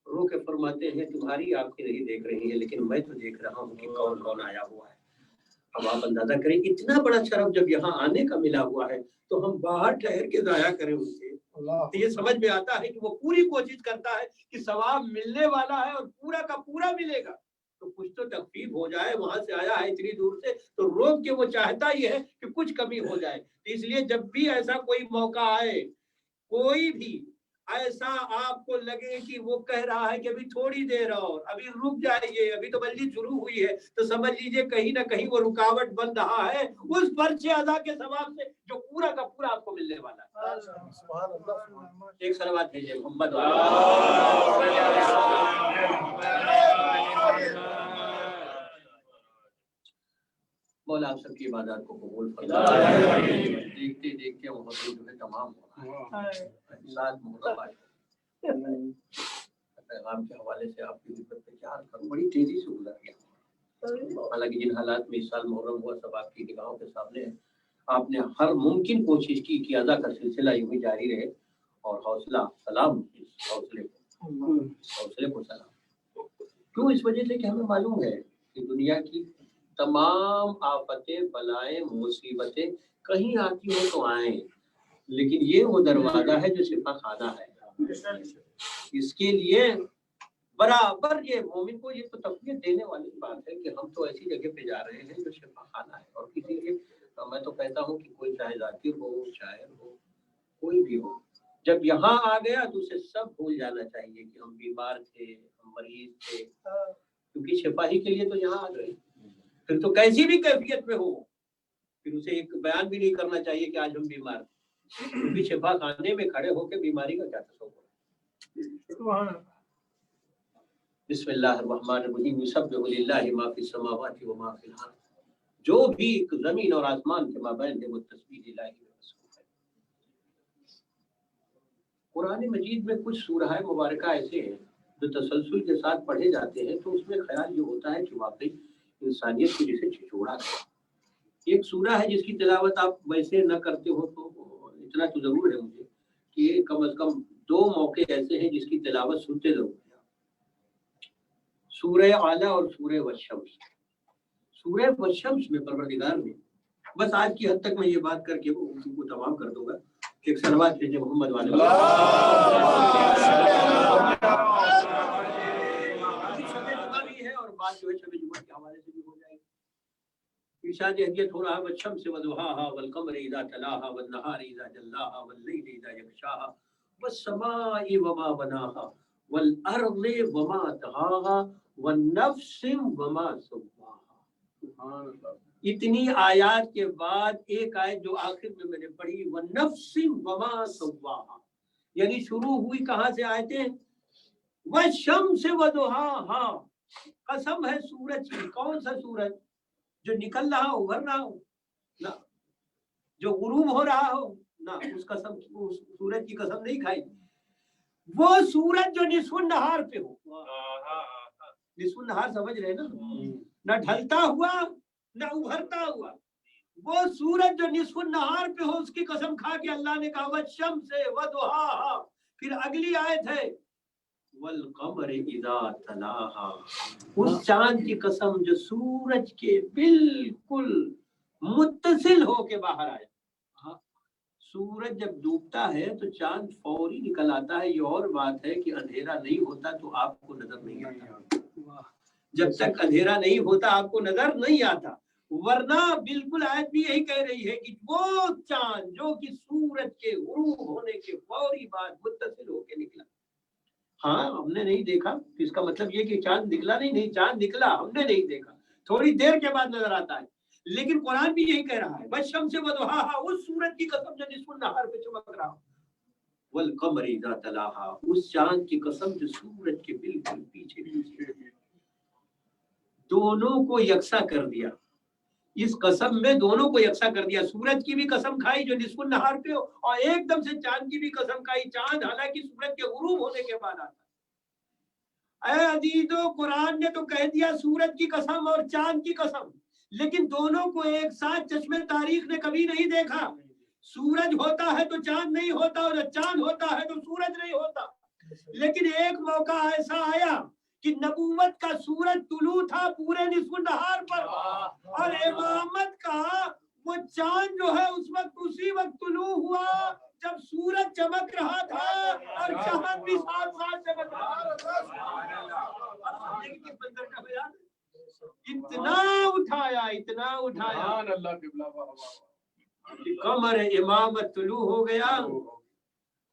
رو کے فرماتے ہیں تمہاری آنکھیں نہیں دیکھ رہی ہیں لیکن میں تو دیکھ رہا ہوں کہ کون کون آیا ہوا ہے۔ اب آپ اندازہ کریں اتنا بڑا شرف جب یہاں آنے کا ملا ہوا ہے تو ہم باہر ٹھہر کے ضائع کریں ان سے؟ تو یہ سمجھ میں آتا ہے کہ وہ پوری کوشش کرتا ہے کہ ثواب ملنے والا ہے اور پورا کا پورا ملے گا، تو کچھ تو تخفیف ہو جائے، وہاں سے آیا ہے اتنی دور سے تو روک کے وہ چاہتا ہی ہے کہ کچھ کمی ہو جائے۔ اس لیے جب بھی ایسا کوئی موقع آئے، کوئی بھی ایسا آپ کو لگے کہ وہ کہہ رہا ہے کہ ابھی تھوڑی دیر اور ابھی رک جائیے، ابھی تو بلدی شروع ہوئی ہے، تو سمجھ لیجئے کہیں نہ کہیں وہ رکاوٹ بن رہا ہے اس پرچے ادا کے ثواب سے جو پورا کا پورا آپ کو ملنے والا ہے۔ ایک صلوات بھیجئے محمد مولا آپ سب کی عبادات کو قبول فرمائے۔ دیکھتے دیکھتے محرم جو ہے تمام ہو رہا ہے، ساتھ محرم پیغام کے حوالے سے آپ کی خدمت میں چار کر بڑی تیزی سے گزر گیا۔ حالانکہ جن حالات میں اس سال محرم ہوا سب آپ کی نگاہوں کے سامنے ہے۔ آپ نے ہر ممکن کوشش کی کہ ادا کا سلسلہ یوں ہی جاری رہے، اور حوصلہ سلام حوصلے کو سلام۔ کیوں؟ اس وجہ سے کہ ہمیں معلوم ہے کہ دنیا کی تمام آفتیں، بلائیں، مصیبتیں کہیں آتی ہو تو آئیں، لیکن یہ وہ دروازہ ہے جو شفا خانہ ہے۔ اس کے لیے برابر یہ مومن کو یہ تو تقویت دینے والی بات ہے کہ ہم تو ایسی جگہ پہ جا رہے ہیں جو شفا خانہ ہے، اور کسی لیے میں تو کہتا ہوں کہ کوئی چاہے ذاکر ہو، شاعر ہو، کوئی بھی ہو، جب یہاں آ گیا تو اسے سب بھول جانا چاہیے کہ ہم بیمار تھے، ہم مریض تھے، کیونکہ شفا ہی کے لیے تو یہاں آ گئے۔ پھر تو کیسی بھی کیفیت میں ہو، پھر اسے ایک بیان بھی نہیں کرنا چاہیے کہ آج ہم بیمار ہیں، کیونکہ شفا خانے میں کھڑے ہو کے بیماری کا کیا تصور ہے۔ بسم اللہ الرحمن الرحیم، یسبح للہ ما فی السماوات و ما فی الارض، جو بھی زمین اور آسمان کے مابین ہے وہ تسبیح الہی میں مصروف ہے۔ قرآن مجید میں کچھ سورہ مبارکہ ایسے ہیں جو تسلسل کے ساتھ پڑھے جاتے ہیں تو اس میں خیال یہ ہوتا ہے کہ واقعی انسانیت کو جسے چھچوڑا گیا۔ ایک سورہ ہے جس کی تلاوت آپ ویسے نہ کرتے ہو تو اتنا تو ضرور ہے مجھے کہ کم از کم 2 موقع ایسے ہیں جس کی تلاوت سنتے ضرور ہیں، سورہ اعلیٰ اور سورہ والشمس۔ سورہ والشمس میں پروردگار نے، بس آج کی حد تک میں یہ بات کر کے وہ تمام کر دوں گا، ایک صلوات بھیجے محمد والے ہے، اور بات جو ہے شب جمعہ کے حوالے سے بھی ہو جائے گی۔ ارشاد ہدیت ہو رہا ہے والشمس وضحاها والقمر اذا تلاها والنهار اذا جلاها والليل اذا يغشاها والسماء وما بناها والارض وما طحاها والنفس وما سواها۔ سبحان اللہ۔ اتنی آیات کے بعد ایک آیت جو آخر میں نے پڑھی، والنفس وما سواها، یعنی شروع ہوئی کہاں سے آیتیں؟ والشمس وضحاها، قسم ہے سورج کی۔ کون سا سورج؟ جو نکل رہا ہو، ابھر رہا ہو نہ، جو غروب ہو رہا ہو نہ، اس قسم، اس سورج کی قسم نہیں کھائی۔ وہ سورج جو نصف النہار پہ ہو، نصف النہار سمجھ رہے نا، نہ ڈھلتا ہوا نہ ابھرتا ہوا، وہ سورج جو نصف النہار پہ ہو اس کی قسم کھا کے اللہ نے کہا والشمس وضحاها۔ پھر اگلی آیت ہے والقمر اذا تلاها، اس چاند کی قسم جو سورج کے بالکل متصل ہو کے باہر آیا۔ سورج جب ڈوبتا ہے تو چاند فوری نکل آتا ہے، یہ اور بات ہے کہ اندھیرا نہیں ہوتا تو آپ کو نظر نہیں آتا، جب تک اندھیرا نہیں ہوتا آپ کو نظر نہیں آتا، ورنہ بالکل آیت بھی یہی کہہ رہی ہے کہ وہ چاند جو کہ سورج کے غروب ہونے کے فوری بعد متصل ہو کے نکلا، ہاں ہم نے نہیں دیکھا، اس کا مطلب یہ کہ چاند نکلا نہیں، چاند نکلا، ہم نے نہیں دیکھا، تھوڑی دیر کے بعد نظر آتا ہے، لیکن قرآن بھی یہی کہہ رہا ہے والشمس وضحاها، اس سورج کی قسم جو نصف النہار پہ چمک رہا، والقمر اذا تلاها، اس چاند کی قسم جو سورج کے بالکل پیچھے، دونوں کو یکساں کر دیا، اس قسم میں دونوں کو یکساں کر دیا، سورج کی بھی قسم کھائی جو نصف النہار پہ ہو، اور ایک دم سے چاند کی بھی قسم کھائی، چاند حالانکہ سورج کے غروب ہونے کے بعد آتا۔ اے عزیزو، قرآن نے تو کہہ دیا سورج کی قسم اور چاند کی قسم، لیکن دونوں کو ایک ساتھ چشمے تاریخ نے کبھی نہیں دیکھا۔ سورج ہوتا ہے تو چاند نہیں ہوتا، اور چاند ہوتا ہے تو سورج نہیں ہوتا، لیکن ایک موقع ایسا آیا کہ نبوت کا سورج طلوع تھا پورے نصف النہار پر، اور امامت کا وہ چاند جو ہے اس وقت اسی وقت طلوع ہوا جب سورج چمک رہا تھا اور چاند بھی ساتھ ساتھ چمک رہا تھا۔ اتنا اٹھایا کہ قمر امامت طلوع ہو گیا،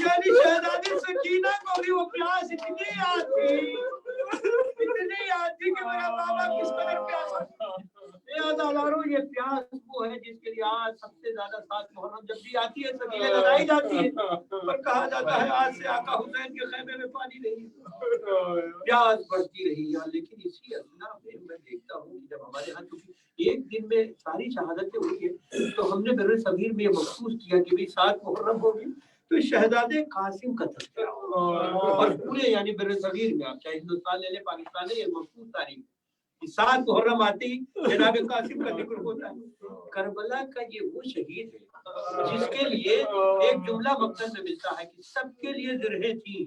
یعنی شہزادی سکینہ کو بھی وہ پیاس اتنی یاد تھی کہ میرا بابا کس قدر پیاسا تھا۔ یہ پیاس وہ ہے جس کے لیے آج سب سے زیادہ 7 محرم جب بھی آتی ہے سبیلیں لگائی جاتی ہے اور کہا جاتا ہے آج سے آقا حسین کے خیمے میں پانی نہیں، پیاس بڑھتی رہی ہے۔ لیکن اسی اثنا میں دیکھتا ہوں کہ جب ہمارے ہاں چونکہ ایک دن میں ساری شہادتیں ہوئی ہیں تو ہم نے بر صغیر میں یہ محسوس کیا کہ 7 محرم ہوگی تو شہزادے قاسم کا تذکرہ اور پورے یعنی بر صغیر میں آپ چاہے ہندوستان لے لیں پاکستان لے، یہ مخصوص تاریخ 7 محرم آتی جناب قاسم کا ذکر ہوتا ہے۔ کربلا کا یہ وہ شہید ہے جس کے لیے ایک جملہ مقصد میں ملتا ہے کہ سب کے لیے زرہیں تھیں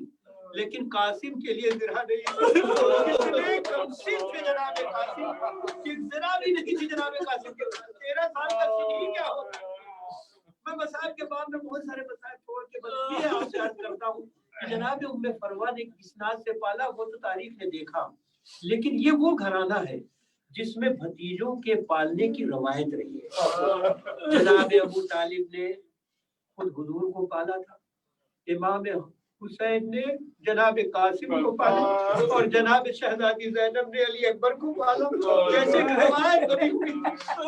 لیکن قاسم کے لیے زرہ نہیں، اتنے کمسن تھے جناب قاسم کہ زرہ بھی نہیں تھی جناب قاسم کے 13 سال کا سنی کیا ہوتا ہے۔ میں مسائل کے بعد میں بہت سارے مسائل چھوڑ کے بس یہ آپ سے عرض کرتا ہوں کہ جناب ام فروہ نے کس ناز سے پالا وہ تو تاریخ نے دیکھا، لیکن یہ وہ گھرانہ ہے جس میں بھتیجوں کے پالنے کی روایت رہی ہے۔ جناب ابو طالب نے خود حضور کو پالا تھا، امام حسین نے جناب قاسم کو پالا اور جناب شہزادی زینب نے علی اکبر کو پالا، جیسے روایت بنی ہوئی۔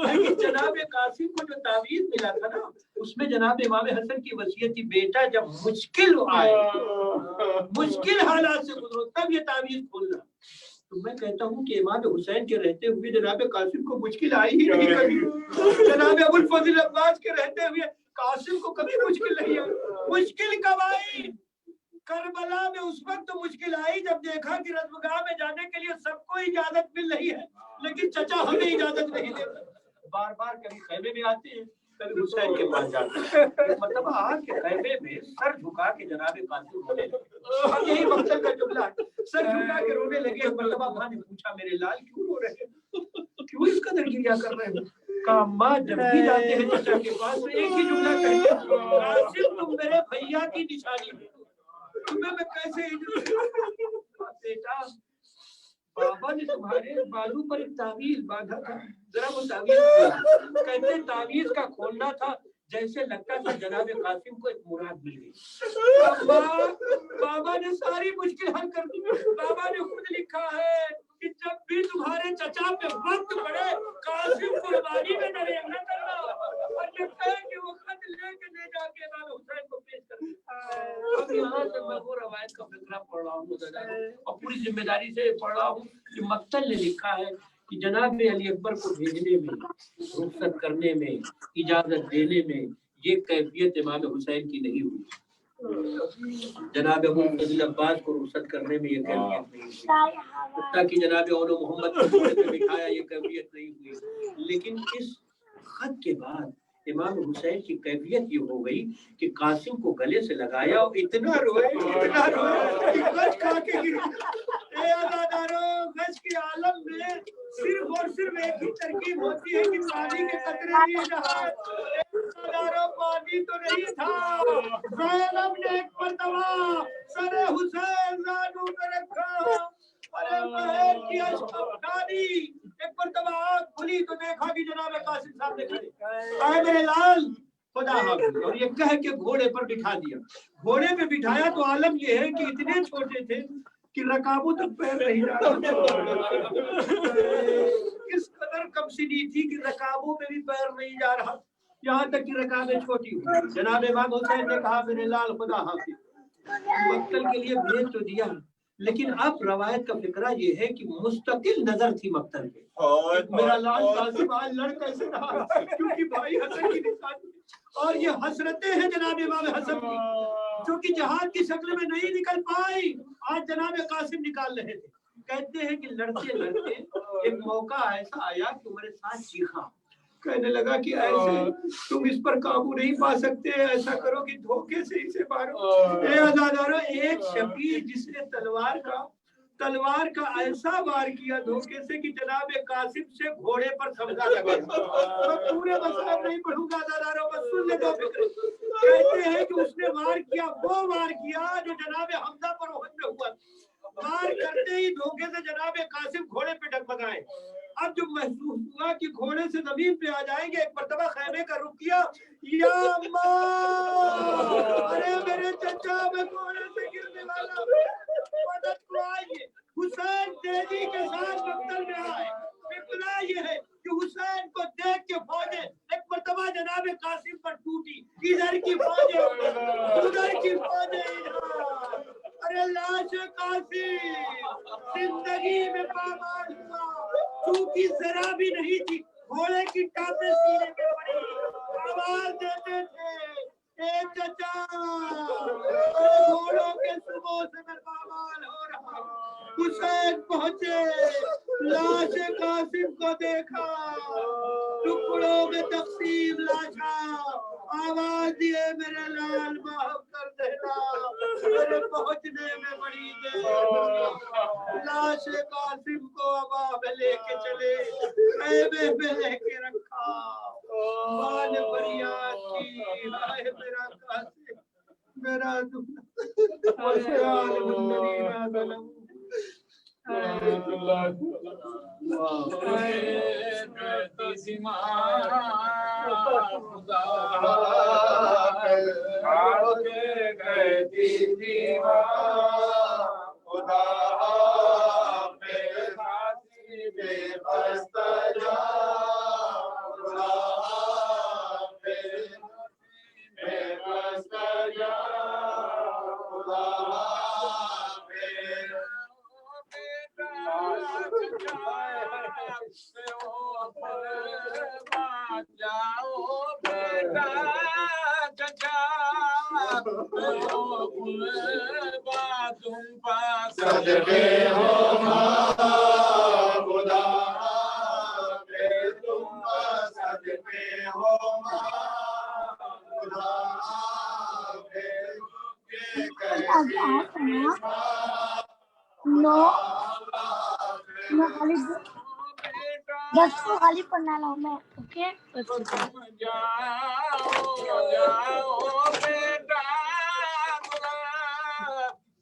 لیکن جناب قاسم کو جو تعویذ ملا تھا نا اس میں جناب امام حسن کی وصیت تھی بیٹا جب مشکل آئے مشکل حالات سے گزرو تب یہ تعویذ کھولنا۔ تو میں کہتا ہوں کہ امام حسین کے رہتے ہوئے جناب قاسم کو مشکل آئی ہی نہیں کبھی، جناب ابو الفضل عباس کے رہتے ہوئے قاسم کو کبھی مشکل نہیں آئی۔ مشکل کب آئی؟ کربلا میں اس وقت مشکل آئی جب دیکھا کہ رضوگاہ میں جانے کے لیے سب کو اجازت مل رہی ہے لیکن چچا ہمیں اجازت نہیں دیتے۔ بار بار کبھی خیمے میں آتے ہیں کبھی حسین کے پاس جاتے ہیں، مطلب آ کے خیمے میں سر جھکا کے جناب قاسم رونے لگے۔ اب یہی مقصد کا جملہ ہے، سر جھکا کے رونے لگے۔ مرتبہ ماں نے پوچھا میرے لال کیوں رو رہے ہیں، کیوں اس قدر گریا کر رہے ہیں؟ کہا ماں جب بھی جاتے ہیں چچا کے پاس تو ایک ہی جملہ کہتے ہیں قاسم تم میرے بھیا کی نشانی ہے، تمہیں میں کیسے بیٹا بابا نے تمہارے بازو پر ایک تعویذ باندھا تھا، ذرا وہ تعویذ کہتے تعویذ کا کھولنا تھا جیسے لگتا تھا جناب قاسم کو ایک مراد مل گئی۔ بابا نے ساری مشکل حل کر دی۔ بابا نے خود لکھا ہے کہ جب بھی تمہارے چچا پہ وقت پڑے قاسم قربانی میں نریم نہ کرنا، اور لکھا ہے کہ وہ خط لے جا کے امام حسین کو پیش کر دیا۔ اب یہاں سے میں وہ روایت کا فقرہ پڑھ رہا ہوں اور پوری ذمہ داری سے پڑھ رہا ہوں کہ مقتل نے لکھا ہے کہ جناب علی اکبر کو بھیجنے میں، رخصت کرنے میں، اجازت دینے میں یہ کیفیت امام حسین کی نہیں ہوئی، جناب ابو الفضل عباس کو رخصت کرنے میں یہ کیفیت نہیں ہوئی، حتیٰ کہ جناب اولو محمد کو گھوڑے پہ بٹھایا یہ کیفیت نہیں ہوئی۔ لیکن اس خط کے بعد امام حسین کی کیفیت یہ ہو گئی کہ قاسم کو گلے سے لگایا اور اتنا روئے کہ غش کھا کے گرے۔ اے عزادارو، غش کے عالم میں صرف اور صرف ایک ہی ترکیب ہوتی ہے کہ پانی کے قطرے لیے جہاں پانی تو نہیں تھا۔ زینب نے ایک مرتبہ سر حسین زانو پہ رکھا، ارے مہر کی اشکافانی، ایک مرتبہ آنکھ کھلی تو دیکھا کہ جناب قاسم صاحب نے کھڑے، اے میرے لال خدا حافظ، اور یہ کہہ کے گھوڑے پر بٹھا دیا۔ گھوڑے پہ بٹھایا تو عالم یہ ہے کہ اتنے چھوٹے تھے کہ رکابوں تک پیر نہیں جا رہا، کس قدر کمسنی تھی کہ رکابوں میں بھی پیر نہیں جا رہا، یہاں تک کہ رکابیں چھوٹی ہوئی۔ جناب امام حسین نے کہا میرے لال خدا حافظ، مقتل کے لیے بھیج تو دیا لیکن اب روایت کا فکرہ یہ ہے کہ مستقل نظر تھی مقتل پہ، میرا لال قاسم آج لڑ کیسے رہا کیونکہ بھائی حسن کی نشانی، اور یہ حسرتیں ہیں جناب امام حسن کی جو کہ جہاد کی شکل میں نہیں نکل پائی، آج جناب قاسم نکال رہے تھے۔ کہتے ہیں کہ لڑتے لڑتے ایک موقع ایسا آیا کہ میرے ساتھ چیخا، کہنے لگا کہ ایسے تم اس پر قابو نہیں پا سکتے، ایسا کرو کہ دھوکے سے اسے مارو۔ اے عزادارو، ایک شفیع جس نے تلوار کا ایسا وار کیا دھوکے سے کہ جناب قاسم سے گھوڑے پر سمجھا لگا۔ میں پورے مسائل نہیں پڑھوں گا عزادارو، بس سن لے دو فکر۔ کہتے ہیں کہ اس نے وار کیا، وہ وار کیا جو جناب حمزہ پر احد میں ہوا، وار کرتے ہی دھوکے سے جناب قاسم گھوڑے پہ ڈگمگائے۔ اب جو محسوس ہوا کہ گھوڑے سے زمین پہ آ جائیں گے، ایک مرتبہ خیمے کا رخ کیا، یا ماں ارے میرے چچا میں کوڑے سے گرنے والا مدد کو آئیے حسین تیزی کے ساتھ مقتل میں آئے ابتدا یہ ہے کہ حسین کو دیکھ کے فوجیں ایک مرتبہ جناب قاسم پر ٹوٹی ادھر کی فوجیں ادھر کی فوجیں ارے لاش قاسم زندگی میں پامال ہوا چونکہ ذرا بھی نہیں تھی گھوڑے کی ٹانپیں سینے پہ پڑی آواز دیتے تھے اے چچا گھوڑوں کے صبح سے میں پامال ہو رہا حسین پہنچے لاش قاسم کو دیکھا ٹکڑوں میں تقسیم لاشا آواز دیے میرے لال معاف کر دینا میرے پہنچنے میں بڑی دیر لاش قاسم کو ابا میں لے کے چلے خیمے میں لے کے رکھا ماں نے فریاد کی ہائے میرا قاسم میرا خیال بندری نہ ظلم صدقے ہو ماں خدا حافظ تم صدقے ہو ماں خدا حافظ بس کو خالی پڑھنا لاؤ میں اوکے جاؤ بیٹا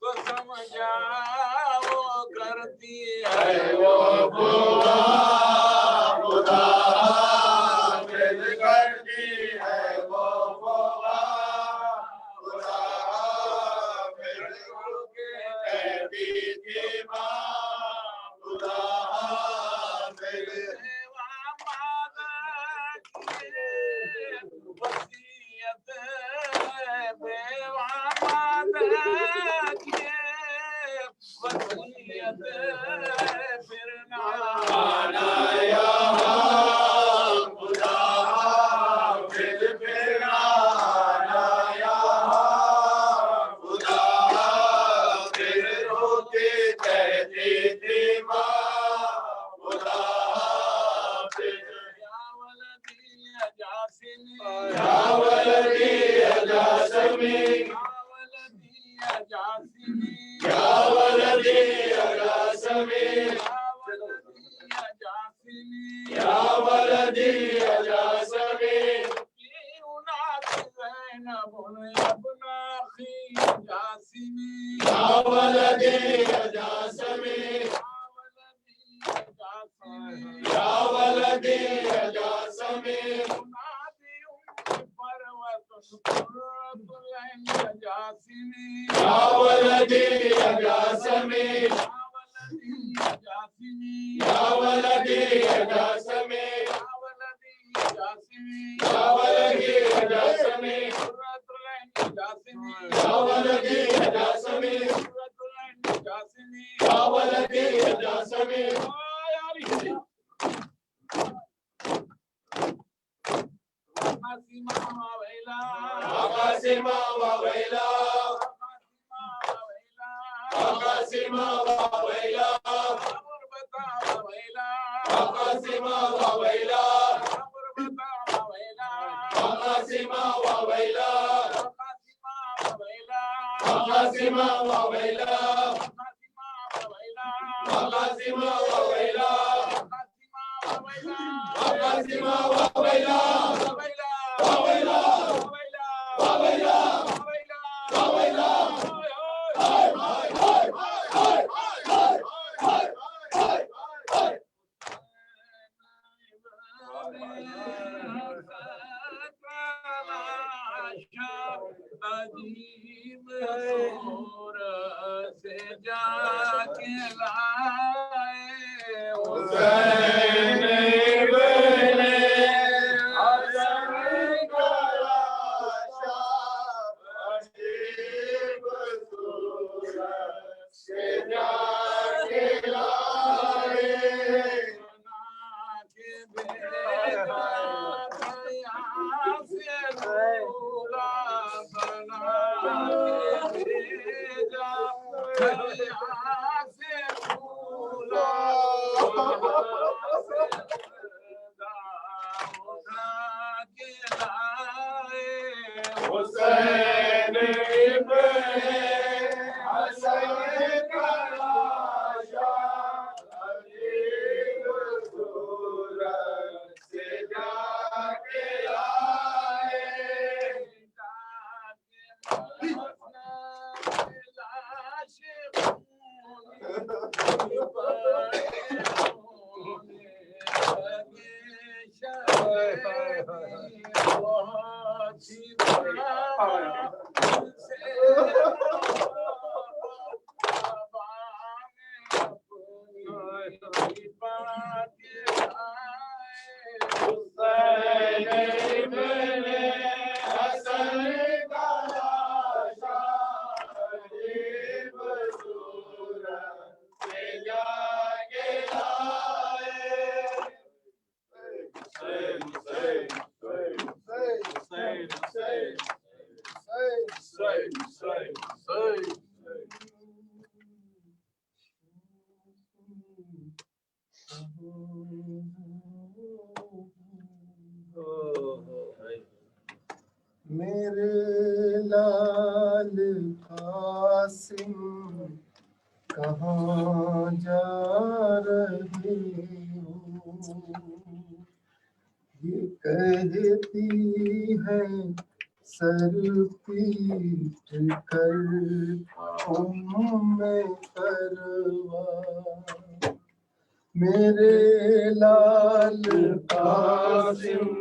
کو سمجھاؤ کرتی ہے وہ خدا خدا حافظ کرتی ہے وہ خدا خدا حافظ کہتی تھی ماں خدا حافظ وصیت عجیب صورت سے جا کے لائے حسین ابن حسن کا لاشا عجیب صورت سے جا کے لائے بنا کے بھیجا سے بولا بنا کے بھیجا سے بولا کے لائے حسین ابن حسن کا لاشا عجیب صورت سے جا کے لائے میرے لال قاسم کہاں جا رہے ہو یہ کہتی ہے سر پیٹ کر پروا میرے لال قاسم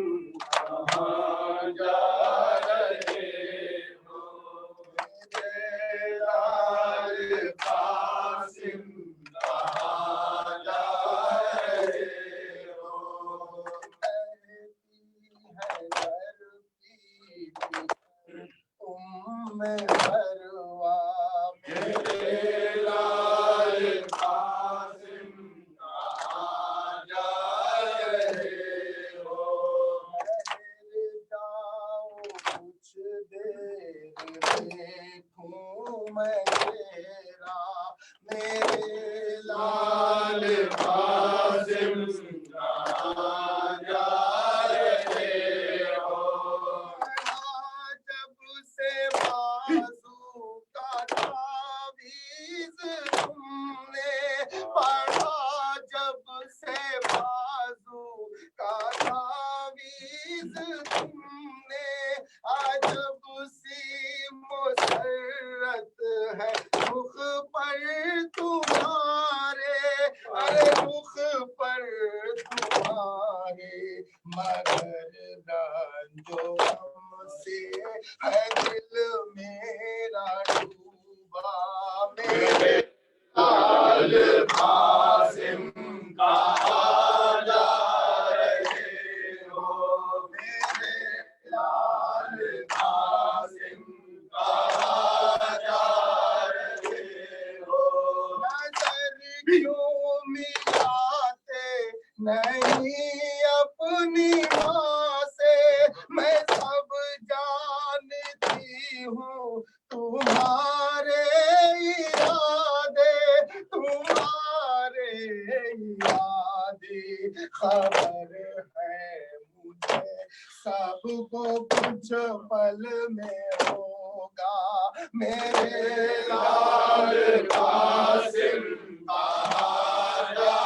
کہاں جا رہے ہو میرے لال قاسم کہاں جا رہے ہو کہتی ہے سر پیٹ پروا میرے لال قاسم کہاں جا رہے ہو کچھ دیر دیکھوں میں تیرا میرے لال قاسم کہاں جا رہے ہو جب سے بازو کا تعویذ تم نے پڑھا جب سے بازو کا تعویذ تم نے عجب سی مسرت ہے رخ پر تمہارے ارے رخ پر تمہارے مگر رنجو غم سے ہے دل میرا ڈوبا میرے لال قاسم کہاں جا رہے ہو میرے لال قاسم کہاں جا رہے ہو نظر کیوں ملاتے نہیں اپنی ماں سے میں سب جانتی ہوں تمہارے ارادے خبر ہے مجھے سب کو کچھ پل میں ہوگا میرے لال قاسم کہاں جا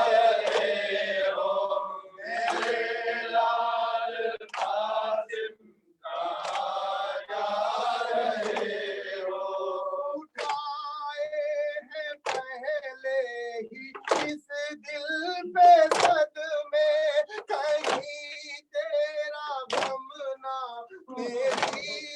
رہے ہو میرے لال قاسم کہاں جا رہے ہو اٹھائے ہیں پہلے ہی اس دل پہ صدمے کہیں تیرا غم نہ میری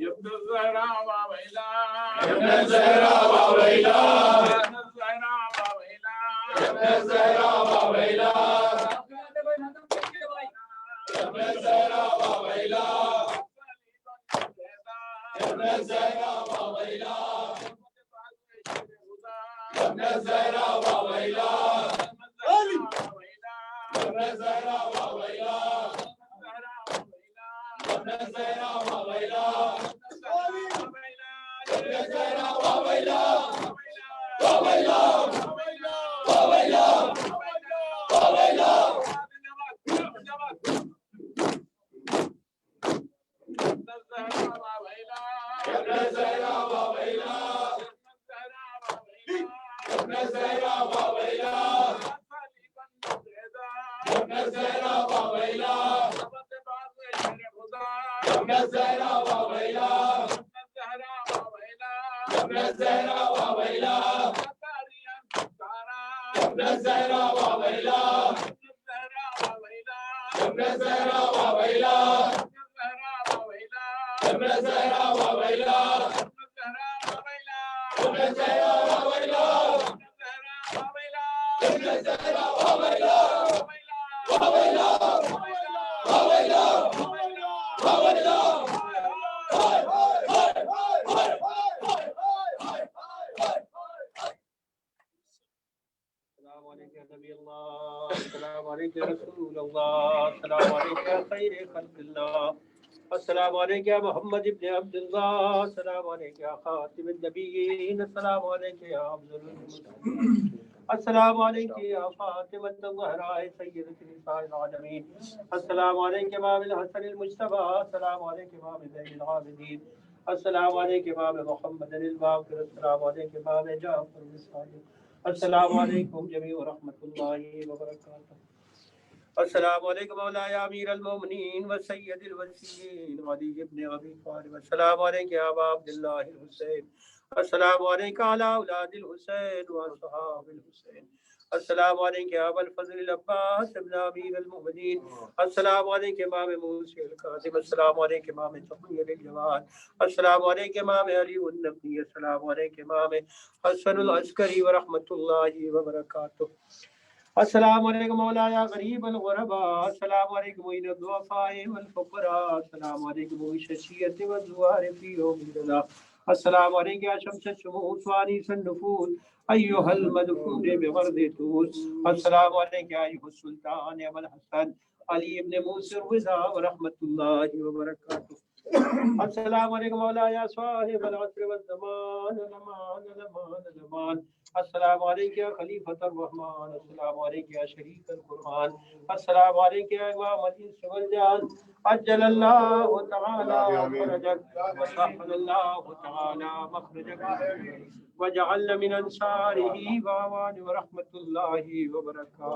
يبن الزهراء وويلا ابن الزهراء وويلا ابن الزهراء وويلا ابن الزهراء وويلا ابن الزهراء وويلا ابن الزهراء وويلا ابن الزهراء وويلا ابن الزهراء وويلا ابن الزهراء وويلا ابن الزهراء وويلا وويلا وويلا وويلا السلام علیکم یا رسول اللہ، السلام علیکم یا خیر خلق اللہ، السلام علیکم یا محمد ابن عبد اللہ، السلام علیکم یا خاتم النبیین، السلام علیکم یا افضل المرسلین، السلام علیکم یا فاطمہ الزہراء سیدۃ نساء العالمین، السلام علیکم امام الحسن المجتبی، السلام علیکم امام زین العابدین، السلام علیکم امام محمد الباقر، السلام علیکم امام جعفر الصادق، السلام علیکم جمیع ورحمۃ اللہ وبرکاتہ، السلام علیکم مولاي امیر المومنین و سید الوسیین علی ابن ابی طالب، السلام علیکم یا ابا عبداللہ الحسین، السلام علیکم علی اولاد الحسین و اصحاب الحسین، السلام علیکم یا ابا الفضل العباس ابن امیر المومنین، السلام علیکم امام موسی الکاظم، السلام علیکم امام تقی الجواد، السلام علیکم امام علی النبی، السلام علیکم امام حسن العسکری ورحمۃ اللہ وبرکاتہ، السلام علیکم مولانا غریب الغرباء، السلام علیکم معین الضعفاء والفقراء، السلام علیکم معیش الشیعۃ والزوار فی یوم الجزا، السلام علیکم یا شمس الشموس وانیس النفوس ایھا المدفون بغرد طوس، السلام علیکم یا ایھا السلطان ابو الحسن علی ابن موسی الرضا ورحمۃ اللہ وبرکاتہ، السلام علیکم مولانا صاحب العصر والزمان الامان الامان الامان، السلام علیکم یا خلیفۃ الرحمن، السلام علیکم یا شریک القرآن، السلام علیکم یا امام الانس والجان، عجل اللہ تعالی فرجک وسهل اللہ تعالی مخرجک وجعلنا من انصاره وعوان ورحمۃ اللہ وبرکاتہ.